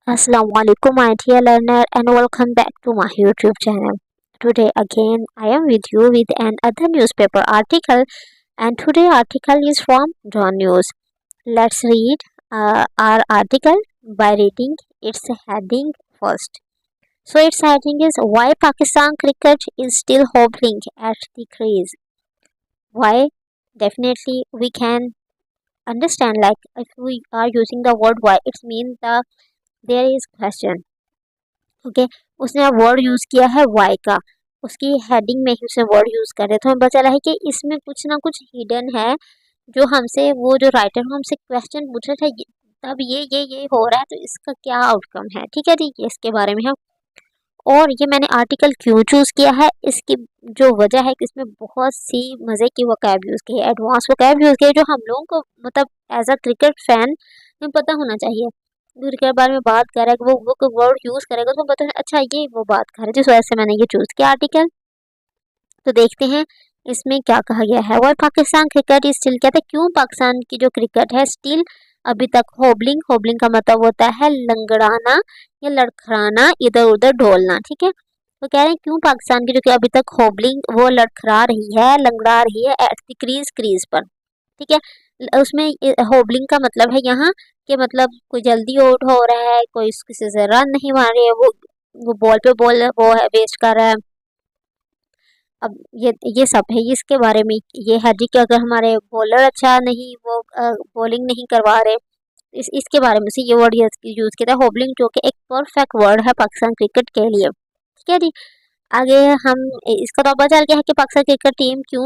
Assalamualaikum my dear learner and welcome back to my YouTube channel. Today again I am with you with another newspaper article, and today article is from Dawn News. Let's read our article by reading its heading first. So its heading is why Pakistan cricket is still hobbling at the crease. Why? Definitely we can understand, like if we are using the word why, it means there is question. Okay, उसने word use किया है Y का, उसकी heading में ही उसने word use कर रहे, तो हमें पता चला है कि इसमें कुछ ना कुछ हिडन है, जो हमसे वो जो राइटर हमसे क्वेश्चन पूछ रहा था, तब ये हो रहा है, तो इसका क्या आउटकम है। ठीक है जी, इसके बारे में हम, और ये मैंने आर्टिकल क्यों चूज़ किया है, इसकी जो वजह है कि इसमें बहुत सी मज़े की वोकैब यूज़ की है, एडवांस वोकैब यूज़ की है, जो हम लोगों को मतलब एज अ क्रिकेट फैन हमें पता होना चाहिए। दूर के बारे में बात कर रहा है, वो कोई वर्ड यूज़ करेगा तो पता है अच्छा ये वो बात कर रहे हैं, जिस वजह से मैंने ये चूज़ किया आर्टिकल। तो देखते हैं इसमें क्या कहा गया है। Why Pakistan cricket is still, कहते हैं क्यों पाकिस्तान की जो क्रिकेट है स्टिल अभी तक होबलिंग, होबलिंग का मतलब होता है लंगड़ाना या लड़खड़ाना, इधर उधर ढोलना। ठीक है, तो कह रहे हैं क्यों पाकिस्तान की जो कि अभी तक होबलिंग वो लड़खड़ा रही है, लंगड़ा रही है एट द क्रीज, क्रीज पर। ठीक है, उसमें होबलिंग का मतलब है यहाँ कि मतलब कोई जल्दी आउट हो रहा है, कोई किसी से रन नहीं मार रही है, वो बॉल पे बॉल वो है वेस्ट कर रहा है। अब ये सब है इसके बारे में, ये है जी कि अगर हमारे बॉलर अच्छा नहीं, वो बॉलिंग नहीं करवा रहे, इसके बारे में से ये वर्ड यूज़ किया था होबलिंग, जो कि एक परफेक्ट वर्ड है पाकिस्तान क्रिकेट के लिए। ठीक है जी, आगे हम इसका तो पता चल गया है कि पाकिस्तान क्रिकेट टीम क्यों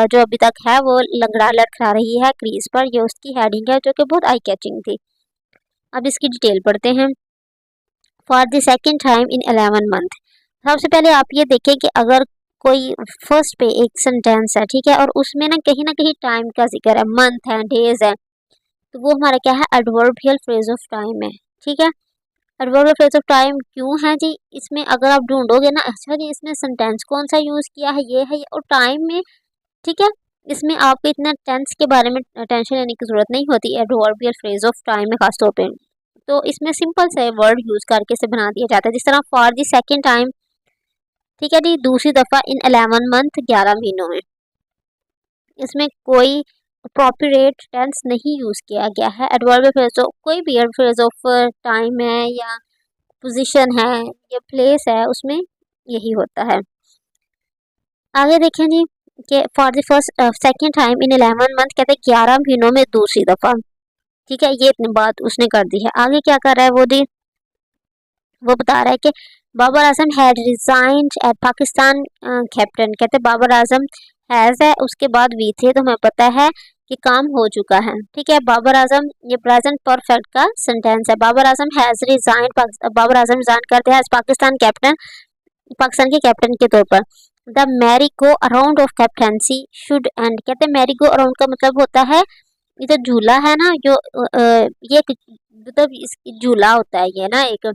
जो अभी तक है वो लंगड़ा लड़खड़ा रही है क्रीज पर, ये उसकी हेडिंग है जो कि बहुत आई कैचिंग थी। अब इसकी डिटेल पढ़ते हैं। For the second time in 11 month, सबसे पहले आप ये देखें कि अगर कोई फर्स्ट पे एक सेंटेंस है, ठीक है, और उसमें ना कहीं टाइम का जिक्र है, मंथ है, डेज है, तो वो हमारा क्या है, एडवर्बियल फ्रेज ऑफ टाइम है। ठीक है, एडवर्बियल फ्रेज ऑफ टाइम क्यों है जी, इसमें अगर आप ढूंढोगे ना, अच्छा जी इसमें सेंटेंस कौन सा यूज़ किया है, ये है और टाइम में। ठीक है, इसमें आपको इतना टेंस के बारे में टेंशन लेने की जरूरत नहीं होती एडवर्बियल फ्रेज ऑफ टाइम में खासतौर पे। तो इसमें सिंपल से वर्ड यूज़ करके इसे बना दिया जाता है, जिस तरह फॉर द सेकेंड टाइम। ठीक है जी, दूसरी दफ़ा इन 11 मंथ, 11 महीनों में। इसमें कोई अप्रोप्रिएट टेंस नहीं यूज़ किया गया है, एडवर्बियल फ्रेज ऑफ कोई भी फ्रेज ऑफ टाइम है या पोजीशन है या प्लेस है, उसमें यही होता है। आगे देखें जी कि for the first second time in 11 month, कहते हैं 11 महीनों में दूसरी दफ़ा। ठीक है, ये इतनी बात उसने कर दी है। आगे क्या कर रहा है वो दी, वो बता रहा है कि Babar Azam had resigned at Pakistan captain, कहते हैं बाबर आजम हैज़ है, उसके बाद वी थे, तो हमें पता है कि काम हो चुका है। ठीक है, बाबर आजम ये प्रेजेंट परफेक्ट का सेंटेंस है। Babar Azam has resigned, Babar Azam resign करते हैं एज पाकिस्तान कैप्टन, पाकिस्तान के कैप्टन के तौर पर। The merry go around of captaincy should and, कहते हैं मैरी गो अराउंड का मतलब होता है, ये तो झूला है ना, जो ये मतलब झूला होता है ये ना एक,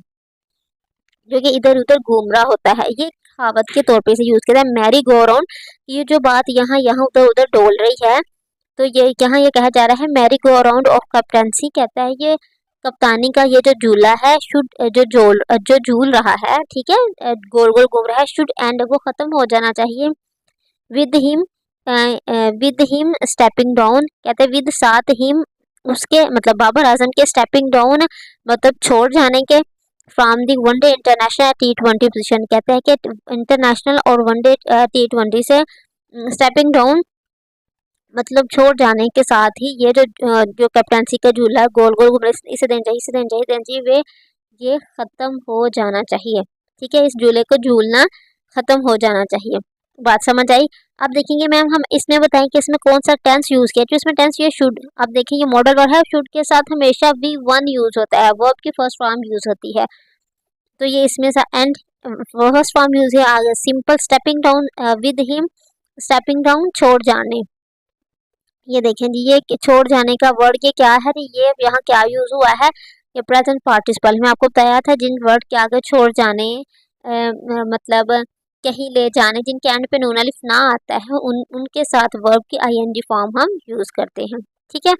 जो कि इधर उधर घूम रहा होता है, ये कहावत के तौर पे इसे यूज किया है मैरी गो अराउंड। ये जो बात यहाँ यहाँ उधर उधर डोल रही है, तो ये यहाँ ये कहा जा रहा है merry go around of captaincy, कहता है ये कप्तानी का ये जो झूला है, शुड जो झूल रहा है, ठीक है, गोल गोल घूम रहा है, शुड एंड वो खत्म हो जाना चाहिए। With him, with him stepping down, कहते हैं विद साथ हिम, उसके मतलब बाबर आजम के, स्टेपिंग डाउन मतलब छोड़ जाने के, from the one day international T20 position, कहते हैं कि इंटरनेशनल और वनडे T20 से स्टेपिंग डाउन मतलब छोड़ जाने के साथ ही ये जो कैप्टनसी का झूला गोल गोल घूम रहा है, इसे देना चाहिए, इसे देना चाहिए, देना चाहिए, वे ये खत्म हो जाना चाहिए। ठीक है, इस झूले को झूलना खत्म हो जाना चाहिए। बात समझ आई। अब देखेंगे मैम हम इसमें बताएं कि इसमें कौन सा टेंस यूज किया, तो इसमें टेंस ये शुड। अब देखेंगे मॉडल वर्ब है, शुड के साथ हमेशा V1 यूज होता है, वर्ब की फर्स्ट फॉर्म यूज होती है, तो ये इसमें से एंड फर्स्ट फॉर्म यूज है। आगे simple stepping down with him, stepping down छोड़ जाने। ये देखें जी, ये छोड़ जाने का वर्ड ये क्या है, ये यहाँ क्या यूज हुआ है, ये प्रेजेंट पार्टिसिपल में आपको बताया था, जिन वर्ड के आगे छोड़ जाने मतलब कहीं ले जाने, जिनके एंड पे नून अलिफ ना आता है, उनके साथ वर्ब की ING फॉर्म हम यूज करते हैं। ठीक है,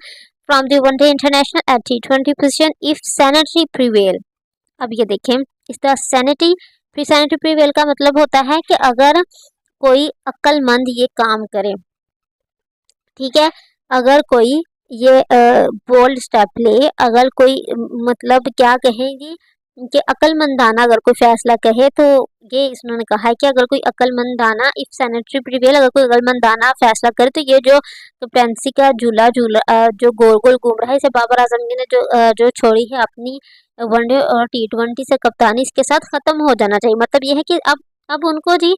from the one day international at T20 position if sanitary prevail, अब ये देखें, इस द सैनिटी फिर सैनिटी प्रिवेल का मतलब होता है कि अगर कोई अक्लमंद ये काम करे, ठीक है, अगर कोई ये बोल्ड स्टेप ले, अगर कोई मतलब क्या कहेंगी कि अक्लमंदाना अगर कोई फैसला कहे, तो ये इन्होंने कहा है कि अगर कोई अक्लमंदाना इफ सैनिटरी प्रिवेल, अगर कोई अक्लमंदाना फैसला करे तो ये जो कैप्टेंसी का झूला झूला जो गोल गोल घूम रहा है, इसे बाबर आजम ने जो छोड़ी है अपनी वनडे और T20 से कप्तानी, इसके साथ खत्म हो जाना चाहिए। मतलब ये है कि अब उनको जी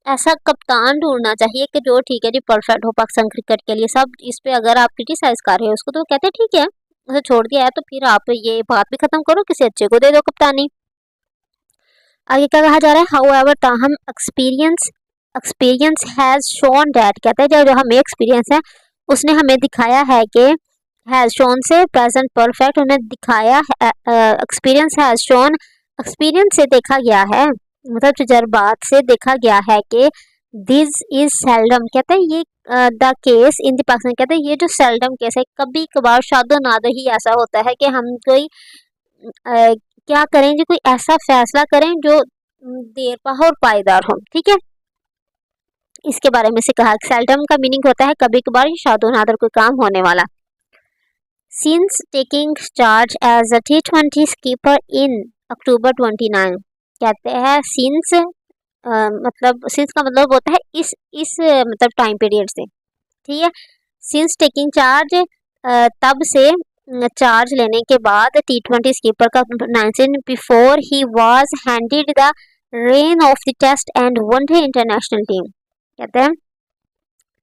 ऐसा कप्तान ढूंढना चाहिए कि जो ठीक है जी परफेक्ट हो पाकिस्तान क्रिकेट के लिए। सब इस पे अगर आप क्रिटिसाइज कर रहे हो उसको, तो कहते हैं ठीक है उसे छोड़ दिया है, तो फिर आप ये बात भी खत्म करो, किसी अच्छे को दे दो कप्तानी। आगे क्या कहा जा रहा है, हाउएवर ताहम experience experience has shown that, कहते हैं जो हमें एक्सपीरियंस है उसने हमें दिखाया है कि हैज शोन से प्रेजेंट परफेक्ट, उन्हें दिखाया एक्सपीरियंस हैज शोन, एक्सपीरियंस से देखा गया है, मतलब तजर्बात से देखा गया है कि दिस इज सेल्डम, कहते हैं ये the case in the Pakistan, कहते हैं ये जो सेल्डम केस है, कभी कभार शादो नादो ही ऐसा होता है कि हम कोई क्या करें जी, कोई ऐसा फैसला करें जो देर पा और पायदार हो, ठीक है। इसके बारे में से कहा सेल्डम का मीनिंग होता है कभी कभार, शादो नादर कोई काम होने वाला। Since taking charge as a T20 skipper in October 29, कहते हैं सिंस मतलब सिंस का मतलब होता है इस मतलब टाइम पीरियड से, ठीक है। सिंस टेकिंग चार्ज तब से, चार्ज लेने के बाद T20 स्कीपर का 19 before he was handed the rein of the test and one day international team, कहते हैं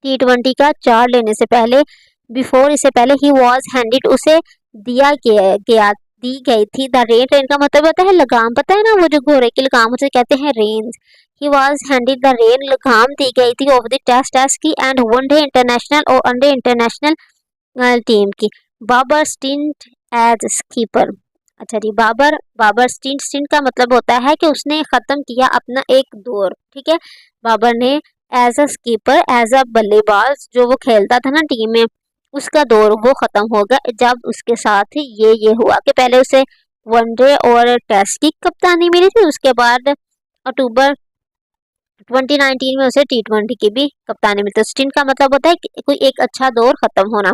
T20 का चार्ज लेने से पहले, बिफोर इससे पहले, ही वाज हैंडेड उसे दिया गया दी गई थी द रेन, रेन का मतलब होता है लगाम, पता है ना वो जो घोड़े की लगाम उसे कहते हैं reins. He was handed the rein, लगाम दी गई थी ऑफ द टेस्ट की एंड वनडे इंटरनेशनल और वनडे इंटरनेशनल टीम की। बाबर स्टिंट एज स्कीपर, अच्छा जी, बाबर स्टिंट का मतलब होता है कि उसने खत्म किया अपना एक दौर, ठीक है। बाबर ने as a skipper, as a बल्लेबाज जो वो खेलता था ना टीम में, उसका दौर वो खत्म होगा जब उसके साथ ये हुआ कि पहले उसे वनडे और टेस्ट की कप्तानी मिली थी, उसके बाद अक्टूबर 2019 में उसे T20 की भी कप्तानी मिली। तो स्टिंट का मतलब होता है कि कोई एक अच्छा दौर खत्म होना।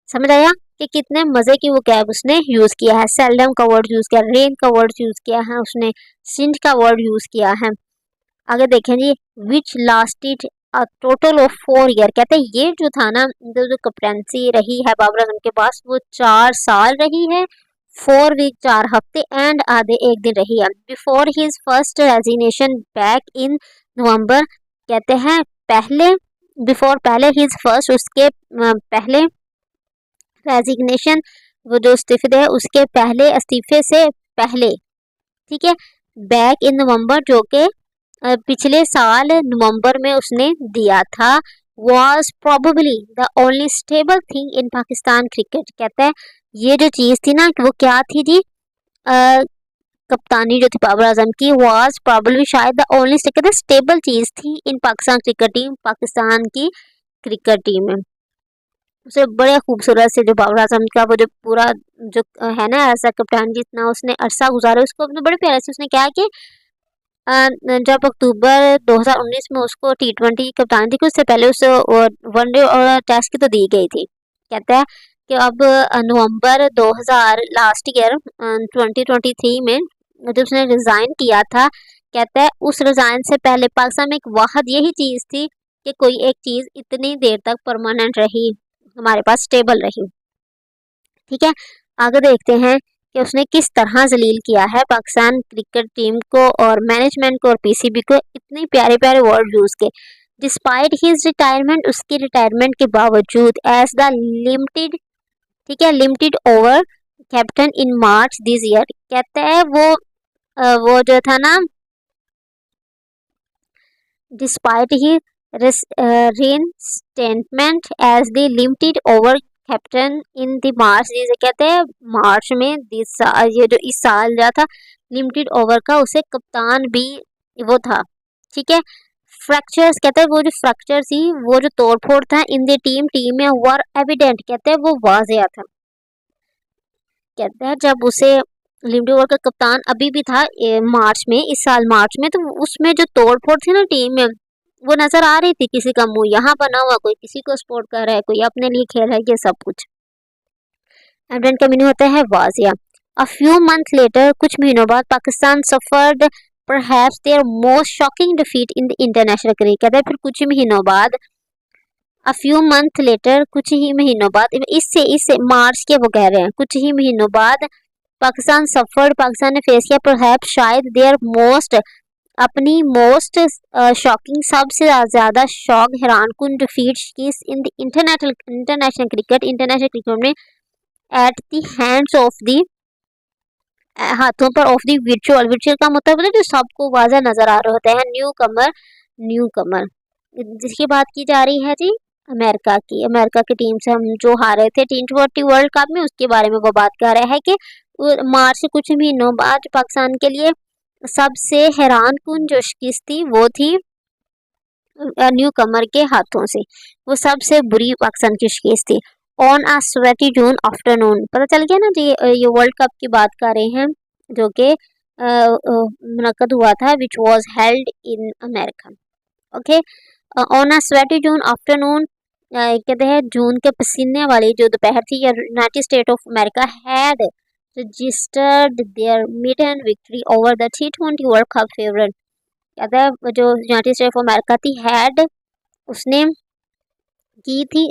समझ आया कि कितने मजे की वो कैब उसने यूज किया है, सेल्डम का वर्ड यूज किया, रेन का वर्ड यूज किया है उसने, स्टिंट का वर्ड यूज किया है। आगे देखें जी, which lasted a total of 4 year, कहते हैं ये जो था ना जो कैप्टनसी रही है बाबर आजम के पास वो 4 साल रही है, 4 वीक 4 हफ्ते एंड आधे एक दिन रही है। Before his first resignation back in November, कहते हैं पहले, बिफोर पहले, हिज फर्स्ट उसके पहले, रेजिग्नेशन वो जो इस्तीफे है उसके पहले, इस्तीफे से पहले, ठीक है, बैक इन नवंबर जो कि पिछले साल नवंबर में उसने दिया था, was probably the only stable thing in Pakistan cricket, कहता है ये जो चीज़ थी ना वो क्या थी जी, कप्तानी जो थी बाबर आजम की, वॉज प्रोबेबली शायद द ओनली स्टेबल चीज़ थी इन पाकिस्तान क्रिकेट टीम, पाकिस्तान की क्रिकेट टीम में। उसे बड़े खूबसूरत से जो बाबर आजम का वो जो पूरा जो है ना ऐसा कप्तान जितना उसने अरसा गुजारा, उसको अपने बड़े प्यारे से उसने क्या कि जब अक्टूबर 2019 में उसको T20 की कप्तानी थी, उससे पहले उसे वनडे और टेस्ट की तो दी गई थी। कहता है कि अब नवंबर 2000 लास्ट ईयर 2023 में जब उसने रिजाइन किया था, कहता है उस रिजाइन से पहले पाकिस्तान में एक वाहद यही चीज़ थी कि कोई एक चीज़ इतनी देर तक परमानेंट रही, हमारे पास स्टेबल रही, ठीक है। आगे देखते हैं कि उसने किस तरह जलील किया है पाकिस्तान क्रिकेट टीम को और मैनेजमेंट को और पीसीबी को, इतने प्यारे प्यारे वर्ड यूज के। डिस्पाइट हिज रिटायरमेंट, उसकी रिटायरमेंट के बावजूद, एज द लिमिटेड, ठीक है, limited over captain in March this year, कहते हैं वो जो था ना, despite he reinstatement as the limited over captain in the March, जिसे कहते हैं मार्च में ये जो इस साल जो था लिमिटेड ओवर का उसे कप्तान भी वो था, ठीक है। फ्रैक्चर्स, कहते हैं वो जो फ्रैक्चर थी, वो जो तोड़फोड़ था इन द टीम में वर एविडेंट, कहते हैं वो वाजिया था। कहते हैं जब उसे टीम वर्ल्ड का कप्तान अभी भी था मार्च में, इस साल मार्च में। तो उसमें जो तोड़ फोड़ थी ना टीम में, वो नजर आ रही थी। किसी का मुंह यहाँ बना हुआ, कोई किसी को सपोर्ट कर रहा है, कोई अपने लिए खेल रहा है, ये सब कुछ। एंड का मीनिंग होता है वाजिया। अ फ्यू मंथ लेटर, कुछ महीनों बाद, Pakistan suffered perhaps their most shocking defeat in the international cricket. कहते हैं फिर कुछ ही महीनों बाद, अ फ्यू मंथ लेटर, कुछ ही महीनों बाद, इससे मार्च के वो कह रहे हैं, कुछ ही महीनों बाद पाकिस्तान सफर्ड, पाकिस्तान ने फेस किया परहैप्स शायद देयर मोस्ट, अपनी मोस्ट शॉकिंग, सबसे ज्यादा शॉक हैरानकुन डिफीट की इन द इंटरनेशनल क्रिकेट में at the hands of the, हाथों पर ऑफ द विर्चुअल का मतलब है जो सबको वाजा नजर आ रहे होते हैं, न्यू कमर। जिसकी बात की जा रही है जी अमेरिका की टीम से हम जो हारे थे T20 वर्ल्ड कप में, उसके बारे में वो बात कर रहा है कि मार्च से कुछ महीनों बाद पाकिस्तान के लिए सबसे हैरान कुन जो शिकस्त थी वो थी न्यू कमर के हाथों से, वो सबसे बुरी पाकिस्तान की शिकस्त थी। On a sweaty June afternoon, पता चल गया ना जी, ये वर्ल्ड कप की बात कर रहे हैं जो कि मुनक्कद हुआ था, which was held in America. Okay, on a sweaty June afternoon, कहते हैं जून के पसीने वाली जो दोपहर थी, United State of America had registered their maiden victory over the T20 world cup favourite. कहता है जो यूनाइटेड स्टेट ऑफ अमेरिका थी, हैड, उसने की थी,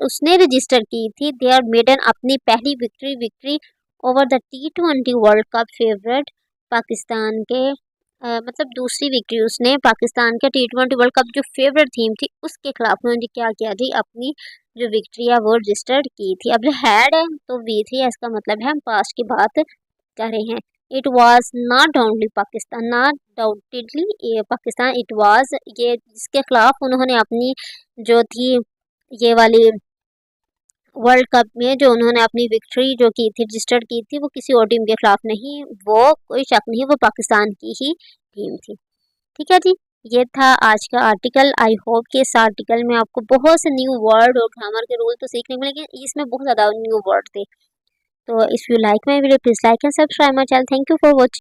उसने रजिस्टर की थी देयर मेडन, अपनी पहली victory over the T20 world cup favourite, Pakistan के मतलब दूसरी विक्ट्री उसने पाकिस्तान के T20 वर्ल्ड कप जो फेवरेट टीम थी उसके खिलाफ उन्होंने क्या किया जी, अपनी जो विक्ट्री है वो रजिस्टर्ड की थी। अब हैड है तो वी थी, इसका मतलब है हम पास्ट की बात कर रहे हैं। It was not only Pakistan, not doubtedly Pakistan, it was, ये जिसके खिलाफ उन्होंने अपनी जो थी ये वाली वर्ल्ड कप में जो उन्होंने अपनी विक्ट्री जो की थी, रजिस्टर्ड की थी, वो किसी और टीम के खिलाफ नहीं, वो कोई शक नहीं, वो पाकिस्तान की ही टीम थी। ठीक है जी, ये था आज का आर्टिकल। आई होप कि इस आर्टिकल में आपको बहुत से न्यू वर्ड और ग्रामर के रूल तो सीखने को मिले, लेकिन इसमें बहुत ज़्यादा न्यू वर्ड थे। तो if you like my video please like and subscribe my channel. Thank you for watching.